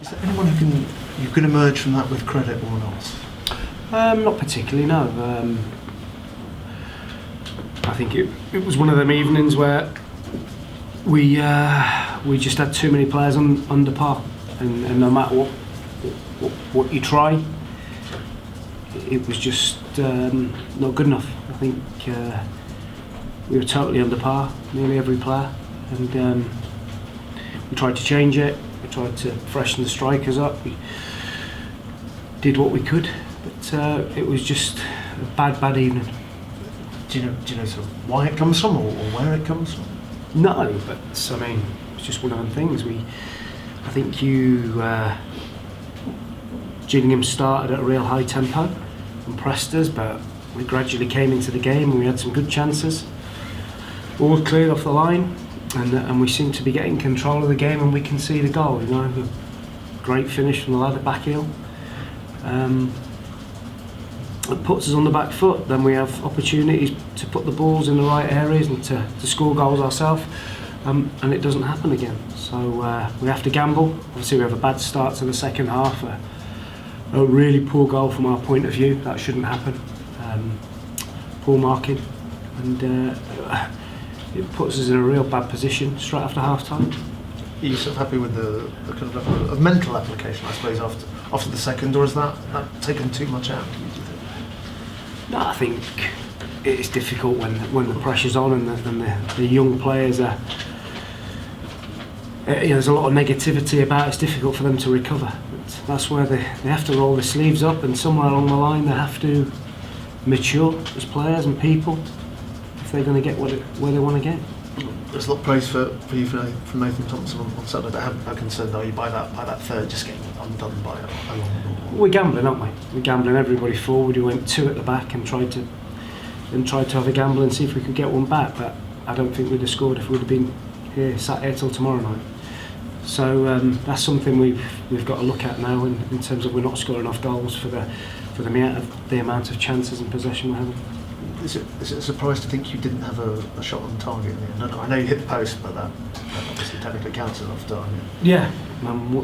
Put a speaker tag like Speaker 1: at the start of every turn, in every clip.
Speaker 1: Is there anyone you can emerge from that with credit or not?
Speaker 2: Not particularly, no. I think it was one of them evenings where we just had too many players under par, and no matter what you try, it was just not good enough. I think we were totally under par, nearly every player, and we tried to change it. We tried to freshen the strikers up. We did what we could, but it was just a bad evening.
Speaker 1: Do you know sort of why it comes from or where it comes from?
Speaker 2: No, but I mean, it's just one of them things. I think Gillingham started at a real high tempo and pressed us, but we gradually came into the game and we had some good chances. All cleared off the line, and we seemed to be getting control of the game, and we can see the goal. You know, a great finish from the lad at back heel. It puts us on the back foot. Then we have opportunities to put the balls in the right areas and to score goals ourselves, and it doesn't happen again. So we have to gamble. Obviously, we have a bad start to the second half. A really poor goal from our point of view. That shouldn't happen. Poor marking, and it puts us in a real bad position straight after half time.
Speaker 1: Are you sort of happy with the kind of mental application, I suppose, after the second, or has that taken too much out?
Speaker 2: No, I think it's difficult when the pressure's on and the young players are. There's a lot of negativity about it. It's difficult for them to recover. But that's where they have to roll their sleeves up, and somewhere along the line they have to mature as players and people if they're going to get where they want to get.
Speaker 1: There's a lot of praise for you from Nathan Thompson on Saturday, but how concerned are you by that third just getting undone by a long ball?
Speaker 2: We're gambling, aren't we? We're gambling everybody forward. We went two at the back and tried to have a gamble and see if we could get one back, but I don't think we'd have scored if we'd have been sat here till tomorrow night. So that's something we've got to look at now in terms of we're not scoring enough goals for the amount of chances and possession we're having.
Speaker 1: Is it a surprise to think you didn't have a shot on target in the end? I know you hit the post, but that obviously technically counts as off target.
Speaker 2: Yeah,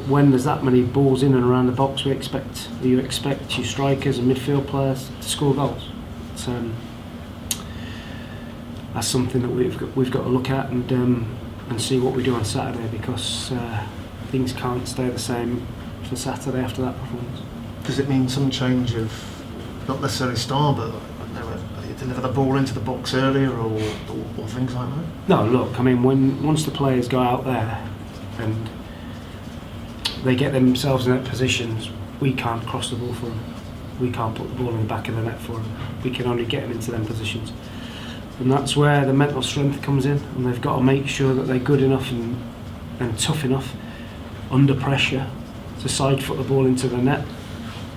Speaker 2: when there's that many balls in and around the box, you expect your strikers and midfield players to score goals. That's something that we've got to look at and see what we do on Saturday, because things can't stay the same for Saturday after that performance.
Speaker 1: Does it mean some change of, not necessarily style, but deliver the ball into the box earlier or things like that? No,
Speaker 2: look, I mean, once the players go out there and they get themselves in that positions, we can't cross the ball for them. We can't put the ball in the back of the net for them. We can only get them into them positions. And that's where the mental strength comes in, and they've got to make sure that they're good enough and tough enough under pressure to side foot the ball into the net,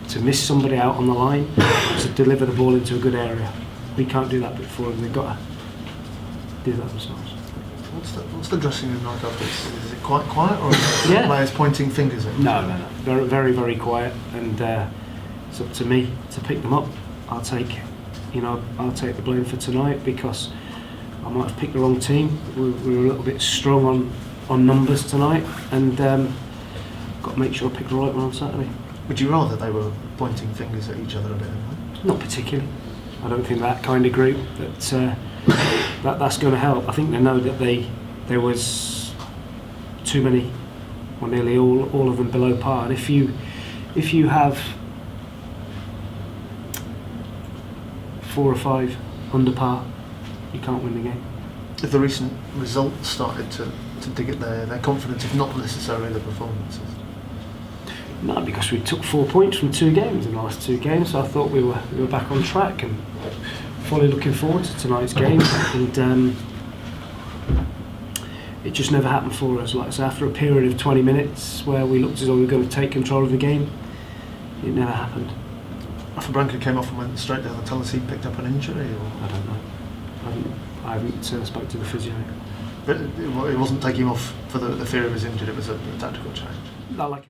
Speaker 2: to miss somebody out on the line, to deliver the ball into a good area. We can't do that before them. They've got to do that themselves.
Speaker 1: What's the dressing room like after this? Is it quite quiet, or are players pointing fingers at you?
Speaker 2: No. Very, very, very quiet, and it's up to me to pick them up. I'll take the blame for tonight, because I might have picked the wrong team. We were a little bit strong on numbers tonight, and got to make sure I pick the right one on Saturday.
Speaker 1: Would you rather they were pointing fingers at each other a bit?
Speaker 2: Not particularly. I don't think that kind of group that's going to help. I think they know that there was too many, or nearly all of them below par. And if you have 4 or 5 under par, you can't win the game.
Speaker 1: Have the recent results started to dig at their confidence, if not necessarily the performances?
Speaker 2: No, because we took 4 points from 2 games in the last 2 games, so I thought we were back on track, and fully looking forward to tonight's game. And it just never happened for us. Like I said, after a period of 20 minutes where we looked as though we were going to take control of the game, it never happened.
Speaker 1: After Branco came off and went straight down the tunnel, he picked up an injury, or?
Speaker 2: I don't know. I haven't spoke to the physio.
Speaker 1: But it wasn't taking him off for the fear of his injury, it was a tactical change?
Speaker 2: No, like